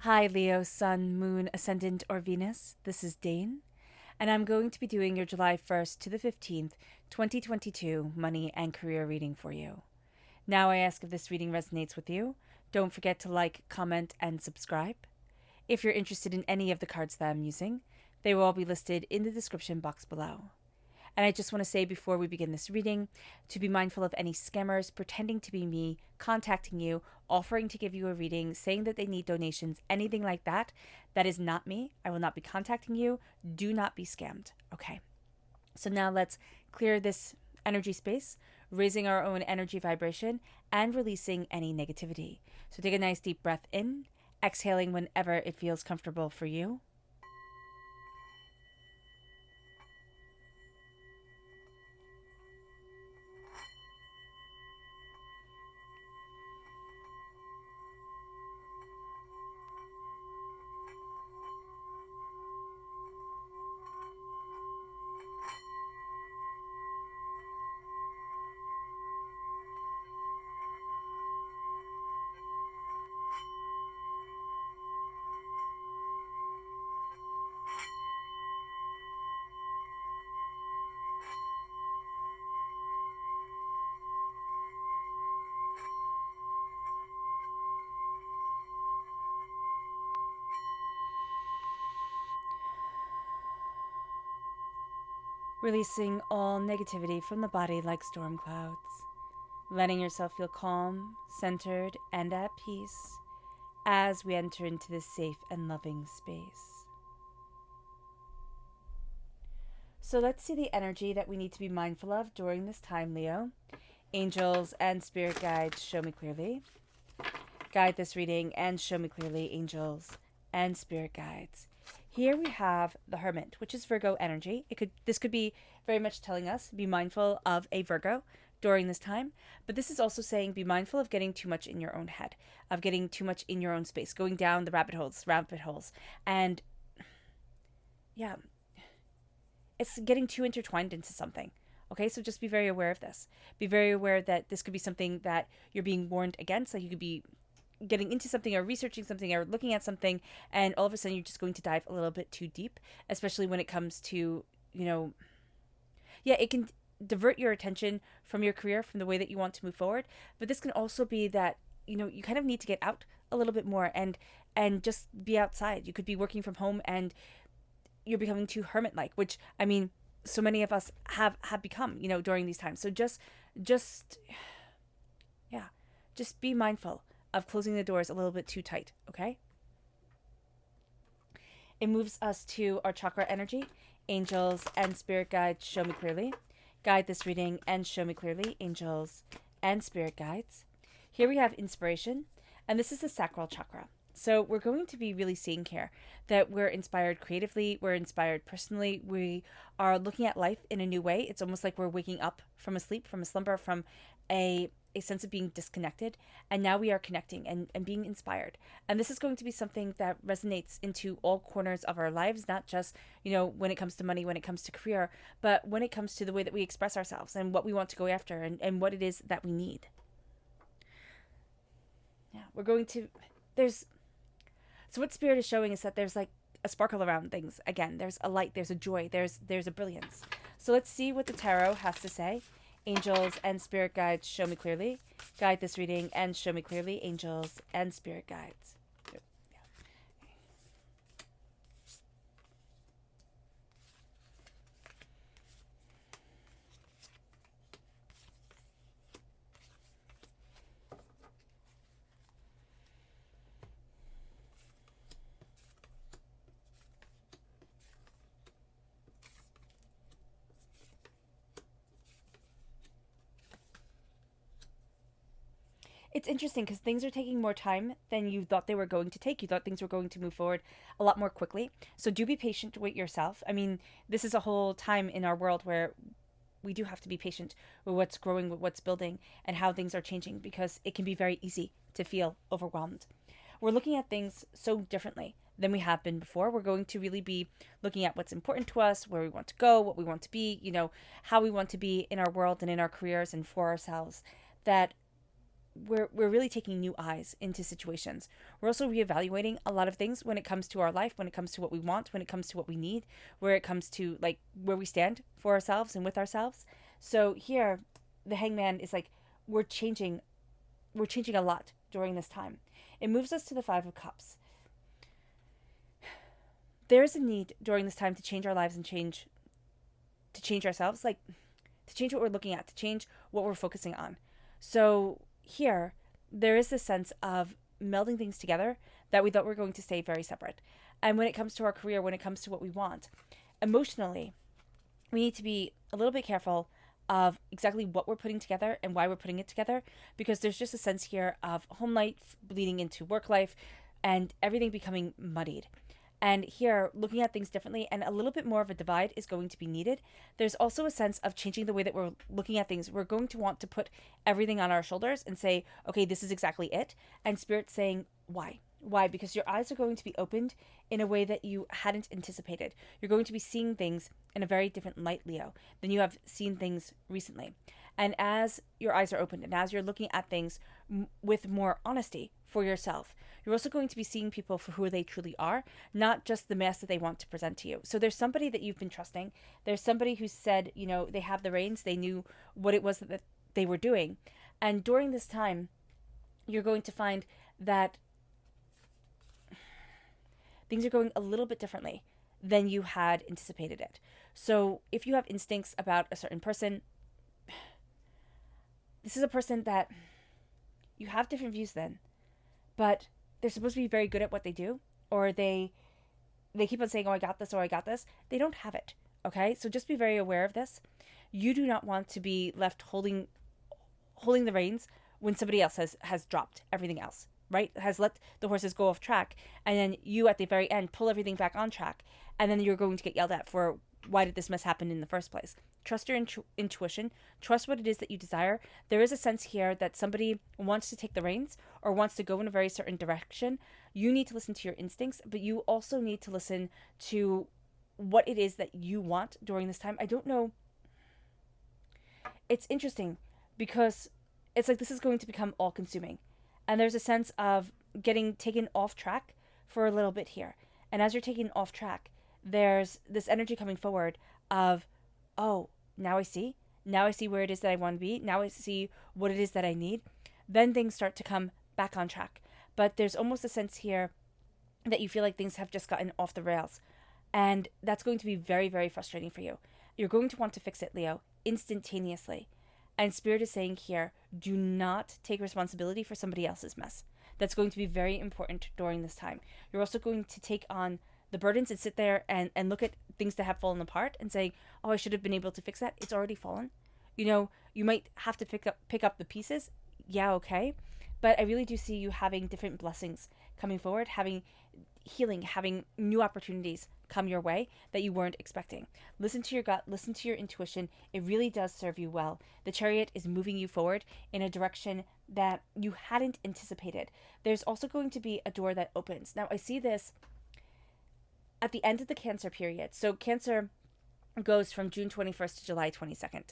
Hi, Leo, Sun, Moon, Ascendant, or Venus. This is Dane, and I'm going to be doing your July 1st to the 15th, 2022 money and career reading for you. Now, I ask if this reading resonates with you. Don't forget to like, comment, and subscribe. If you're interested in any of the cards that I'm using, they will all be listed in the description box below. And I just want to say before we begin this reading to be mindful of any scammers pretending to be me, contacting you, offering to give you a reading, saying that they need donations, anything like that. That is not me. I will not be contacting you. Do not be scammed. Okay. So now let's clear this energy space, raising our own energy vibration and releasing any negativity. So take a nice deep breath in, exhaling whenever it feels comfortable for you. Releasing all negativity from the body like storm clouds. Letting yourself feel calm, centered, and at peace as we enter into this safe and loving space. So let's see the energy that we need to be mindful of during this time, Leo. Angels and spirit guides, show me clearly. Guide this reading and show me clearly, angels and spirit guides. Here we have the Hermit, which is Virgo energy. This could be very much telling us be mindful of a Virgo during this time, but this is also saying be mindful of getting too much in your own head, of getting too much in your own space, going down the rabbit holes, and yeah, it's getting too intertwined into something. Okay, so just be very aware of this. Be very aware that this could be something that you're being warned against. Like you could be getting into something or researching something or looking at something, and all of a sudden you're just going to dive a little bit too deep, especially when it comes to, it can divert your attention from your career, from the way that you want to move forward. But this can also be that, you kind of need to get out a little bit more and just be outside. You could be working from home and you're becoming too hermit-like, which, I mean, so many of us have become, during these times. So just be mindful of closing the doors a little bit too tight, okay? It moves us to our chakra energy. Angels and spirit guides, show me clearly. Guide this reading and show me clearly, angels and spirit guides. Here we have inspiration, and this is the sacral chakra. So we're going to be really seeing here that we're inspired creatively, we're inspired personally, we are looking at life in a new way. It's almost like we're waking up from a sleep, from a slumber, from a sense of being disconnected, and now we are connecting and being inspired. And this is going to be something that resonates into all corners of our lives, not just, when it comes to money, when it comes to career, but when it comes to the way that we express ourselves and what we want to go after and what it is that we need. Yeah, we're going to, so what Spirit is showing is that there's like a sparkle around things. Again, there's a light, there's a joy, there's a brilliance. So let's see what the tarot has to say. Angels and spirit guides, show me clearly. Guide this reading and show me clearly, angels and spirit guides. It's interesting because things are taking more time than you thought they were going to take. You thought things were going to move forward a lot more quickly. So do be patient with yourself. I mean, this is a whole time in our world where we do have to be patient with what's growing, with what's building, and how things are changing, because it can be very easy to feel overwhelmed. We're looking at things so differently than we have been before. We're going to really be looking at what's important to us, where we want to go, what we want to be, how we want to be in our world and in our careers and for ourselves. That we're really taking new eyes into situations. We're also reevaluating a lot of things when it comes to our life, when it comes to what we want, when it comes to what we need, where it comes to like where we stand for ourselves and with ourselves. So here, the Hangman is like we're changing a lot during this time. It moves us to the Five of Cups. There is a need during this time to change our lives and change ourselves, like to change what we're looking at, to change what we're focusing on. So here, there is this sense of melding things together that we thought were going to stay very separate. And when it comes to our career, when it comes to what we want, emotionally, we need to be a little bit careful of exactly what we're putting together and why we're putting it together, because there's just a sense here of home life bleeding into work life and everything becoming muddied. And here, looking at things differently and a little bit more of a divide is going to be needed. There's also a sense of changing the way that we're looking at things. We're going to want to put everything on our shoulders and say, okay, this is exactly it. And Spirit's saying, why? Why? Because your eyes are going to be opened in a way that you hadn't anticipated. You're going to be seeing things in a very different light, Leo, than you have seen things recently. And as your eyes are opened and as you're looking at things with more honesty for yourself, you're also going to be seeing people for who they truly are, not just the mask that they want to present to you. So there's somebody that you've been trusting. There's somebody who said, you know, they have the reins. They knew what it was that they were doing. And during this time, you're going to find that things are going a little bit differently than you had anticipated it. So if you have instincts about a certain person, this is a person that you have different views than, but they're supposed to be very good at what they do, or they keep on saying, oh, I got this, or I got this. They don't have it, okay? So just be very aware of this. You do not want to be left holding the reins when somebody else has dropped everything else, right? Has let the horses go off track, and then you at the very end pull everything back on track, and then you're going to get yelled at for why did this mess happen in the first place. Trust your intuition. Trust what it is that you desire. There is a sense here that somebody wants to take the reins or wants to go in a very certain direction. You need to listen to your instincts, but you also need to listen to what it is that you want during this time. I don't know. It's interesting because it's like this is going to become all-consuming. And there's a sense of getting taken off track for a little bit here. And as you're taken off track, there's this energy coming forward of, oh, now I see. Now I see where it is that I want to be. Now I see what it is that I need. Then things start to come back on track. But there's almost a sense here that you feel like things have just gotten off the rails. And that's going to be very, very frustrating for you. You're going to want to fix it, Leo, instantaneously. And Spirit is saying here, do not take responsibility for somebody else's mess. That's going to be very important during this time. You're also going to take on the burdens and sit there and look at things that have fallen apart and say, oh, I should have been able to fix that. It's already fallen. You know, you might have to pick up the pieces. Yeah, okay. But I really do see you having different blessings coming forward, having healing, having new opportunities come your way that you weren't expecting. Listen to your gut, listen to your intuition. It really does serve you well. The Chariot is moving you forward in a direction that you hadn't anticipated. There's also going to be a door that opens. Now, I see this at the end of the Cancer period. So Cancer goes from June 21st to July 22nd.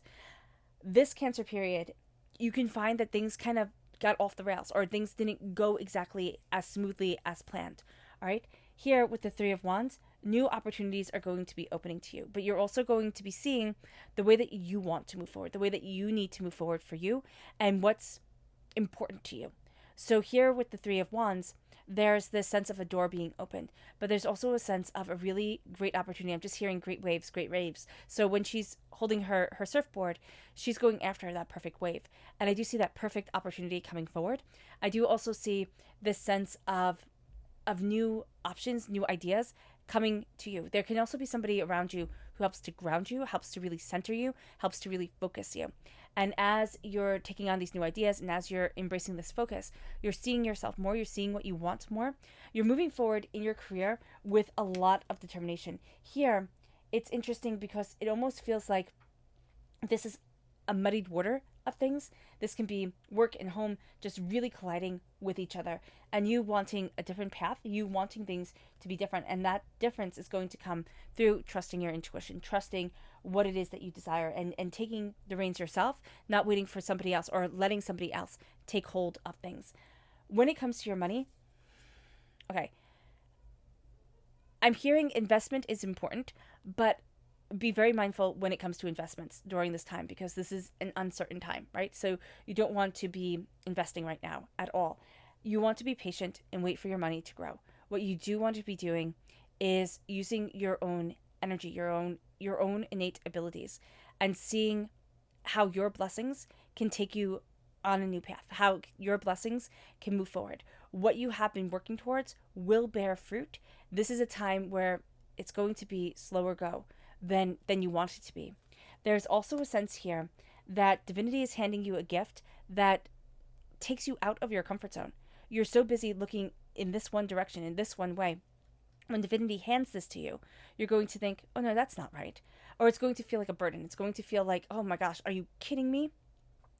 This Cancer period, you can find that things kind of got off the rails or things didn't go exactly as smoothly as planned. All right. Here with the Three of Wands, new opportunities are going to be opening to you, but you're also going to be seeing the way that you want to move forward, the way that you need to move forward for you and what's important to you. So here with the Three of Wands, there's this sense of a door being opened, but there's also a sense of a really great opportunity. I'm just hearing great waves, great waves. So when she's holding her surfboard, she's going after that perfect wave. And I do see that perfect opportunity coming forward. I do also see this sense of new options, new ideas coming to you. There can also be somebody around you who helps to ground you, helps to really center you, helps to really focus you. And as you're taking on these new ideas and as you're embracing this focus, you're seeing yourself more, you're seeing what you want more. You're moving forward in your career with a lot of determination. Here, it's interesting because it almost feels like this is a muddied water of things. This can be work and home just really colliding with each other, and you wanting a different path, you wanting things to be different. And that difference is going to come through trusting your intuition, trusting what it is that you desire, and taking the reins yourself, not waiting for somebody else or letting somebody else take hold of things. When it comes to your money, okay, I'm hearing investment is important, but be very mindful when it comes to investments during this time, because this is an uncertain time, right? So you don't want to be investing right now at all. You want to be patient and wait for your money to grow. What you do want to be doing is using your own energy, your own innate abilities, and seeing how your blessings can take you on a new path, how your blessings can move forward. What you have been working towards will bear fruit. This is a time where it's going to be slower go than you want it to be. There's also a sense here that divinity is handing you a gift that takes you out of your comfort zone. You're so busy looking in this one direction, in this one way. When divinity hands this to you, you're going to think, oh no, that's not right. Or it's going to feel like a burden. It's going to feel like, oh my gosh, are you kidding me?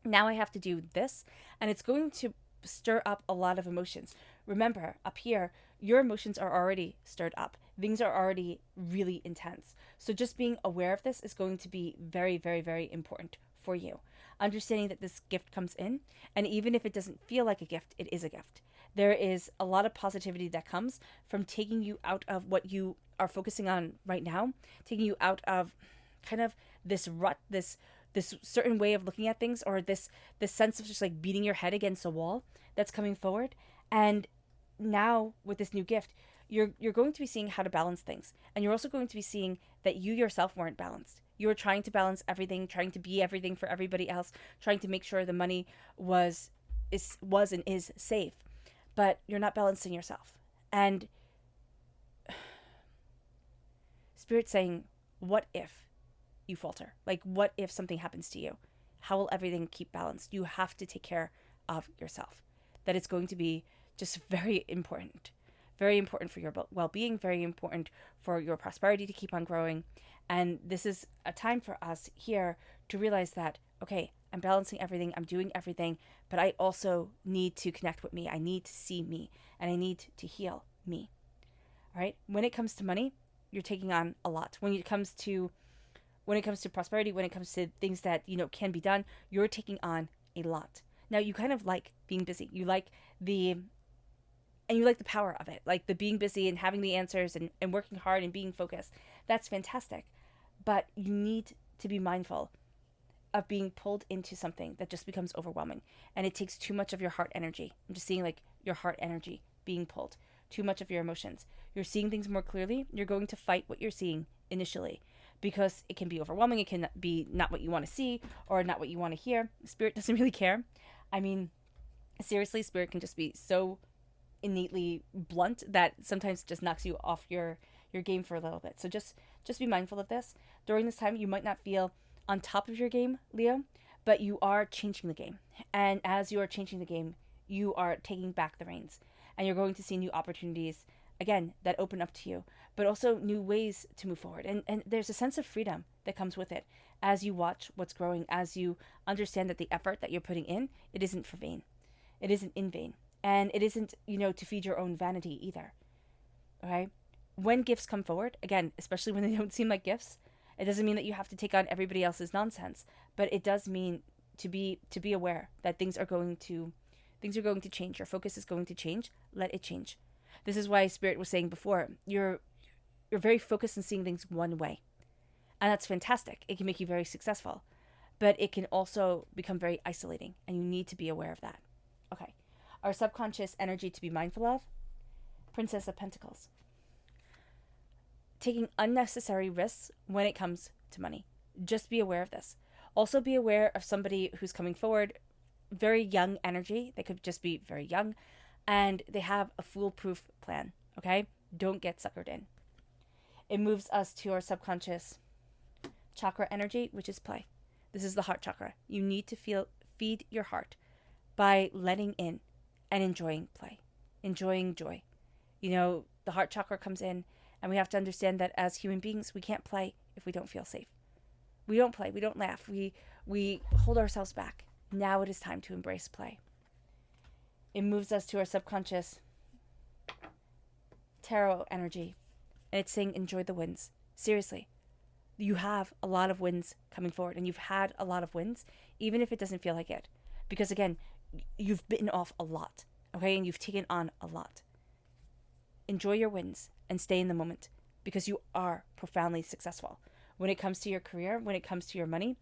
Now I have to do this. And it's going to stir up a lot of emotions. Remember, up here, your emotions are already stirred up. Things are already really intense. So just being aware of this is going to be very, very, very important for you. Understanding that this gift comes in, and even if it doesn't feel like a gift, it is a gift. There is a lot of positivity that comes from taking you out of what you are focusing on right now, taking you out of kind of this rut, this certain way of looking at things, or this sense of just like beating your head against a wall that's coming forward. And now with this new gift, you're going to be seeing how to balance things. And you're also going to be seeing that you yourself weren't balanced. You were trying to balance everything, trying to be everything for everybody else, trying to make sure the money was and is safe. But you're not balancing yourself. And Spirit's saying, what if you falter? Like, what if something happens to you? How will everything keep balanced? You have to take care of yourself. That it's going to be just very important for your well-being, very important for your prosperity to keep on growing. And this is a time for us here to realize that, okay, I'm balancing everything, I'm doing everything, but I also need to connect with me. I need to see me, and I need to heal me. All right? When it comes to money, you're taking on a lot. When it comes to prosperity, when it comes to things that, can be done, you're taking on a lot. Now, you kind of like being busy. You like the power of it, like the being busy and having the answers and working hard and being focused. That's fantastic. But you need to be mindful of being pulled into something that just becomes overwhelming. And it takes too much of your heart energy. I'm just seeing like your heart energy being pulled. Too much of your emotions. You're seeing things more clearly. You're going to fight what you're seeing initially, because it can be overwhelming. It can be not what you want to see or not what you want to hear. Spirit doesn't really care. I mean, seriously, Spirit can just be so innately blunt that sometimes just knocks you off your game for a little bit. So just be mindful of this. During this time, you might not feel on top of your game, Leo, but you are changing the game. And as you are changing the game, you are taking back the reins. And you're going to see new opportunities, again, that open up to you, but also new ways to move forward. And there's a sense of freedom that comes with it as you watch what's growing, as you understand that the effort that you're putting in, it isn't for vain. It isn't in vain. And it isn't, to feed your own vanity either. Okay? When gifts come forward, again, especially when they don't seem like gifts, it doesn't mean that you have to take on everybody else's nonsense, but it does mean to be aware that things are going to change. Your focus is going to change. Let it change. This is why Spirit was saying before, you're very focused on seeing things one way. And that's fantastic. It can make you very successful, but it can also become very isolating, and you need to be aware of that. Okay. Our subconscious energy to be mindful of, Princess of Pentacles. Taking unnecessary risks when it comes to money. Just be aware of this. Also be aware of somebody who's coming forward, very young energy. They could just be very young, and they have a foolproof plan, okay? Don't get suckered in. It moves us to our subconscious chakra energy, which is play. This is the heart chakra. You need to feed your heart by letting in and enjoying play, enjoying joy. The heart chakra comes in, and we have to understand that as human beings, we can't play if we don't feel safe. We don't play, we don't laugh, we hold ourselves back. Now it is time to embrace play. It moves us to our subconscious tarot energy, and it's saying enjoy the wins. Seriously, you have a lot of wins coming forward, and you've had a lot of wins, even if it doesn't feel like it. Because again, you've bitten off a lot, okay? And you've taken on a lot. Enjoy your wins and stay in the moment, because you are profoundly successful. When it comes to your career, when it comes to your money,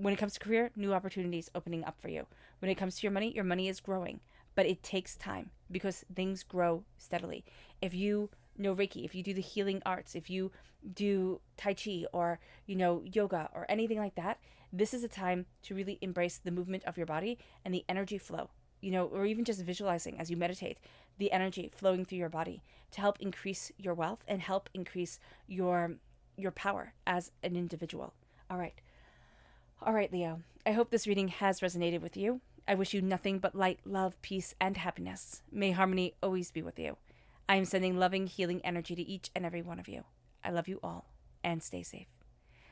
when it comes to career, new opportunities opening up for you. When it comes to your money is growing, but it takes time because things grow steadily. If you know Reiki, if you do the healing arts, if you do Tai Chi or, yoga or anything like that, this is a time to really embrace the movement of your body and the energy flow, or even just visualizing as you meditate, the energy flowing through your body to help increase your wealth and help increase your power as an individual. All right, Leo. I hope this reading has resonated with you. I wish you nothing but light, love, peace, and happiness. May harmony always be with you. I am sending loving, healing energy to each and every one of you. I love you all, and stay safe.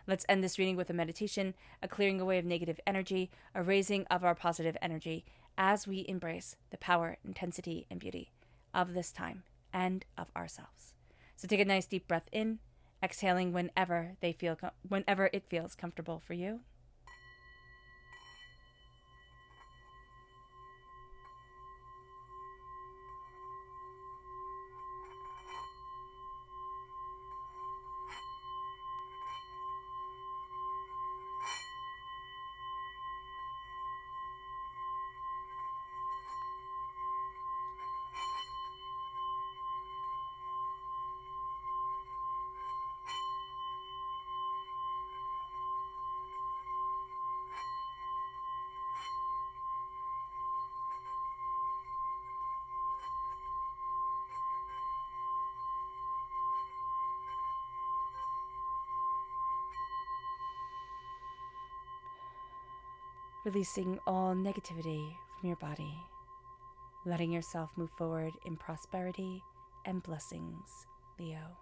Let's end this reading with a meditation, a clearing away of negative energy, a raising of our positive energy as we embrace the power, intensity, and beauty of this time and of ourselves. So take a nice deep breath in, exhaling whenever it feels comfortable for you. Releasing all negativity from your body, letting yourself move forward in prosperity and blessings, Leo.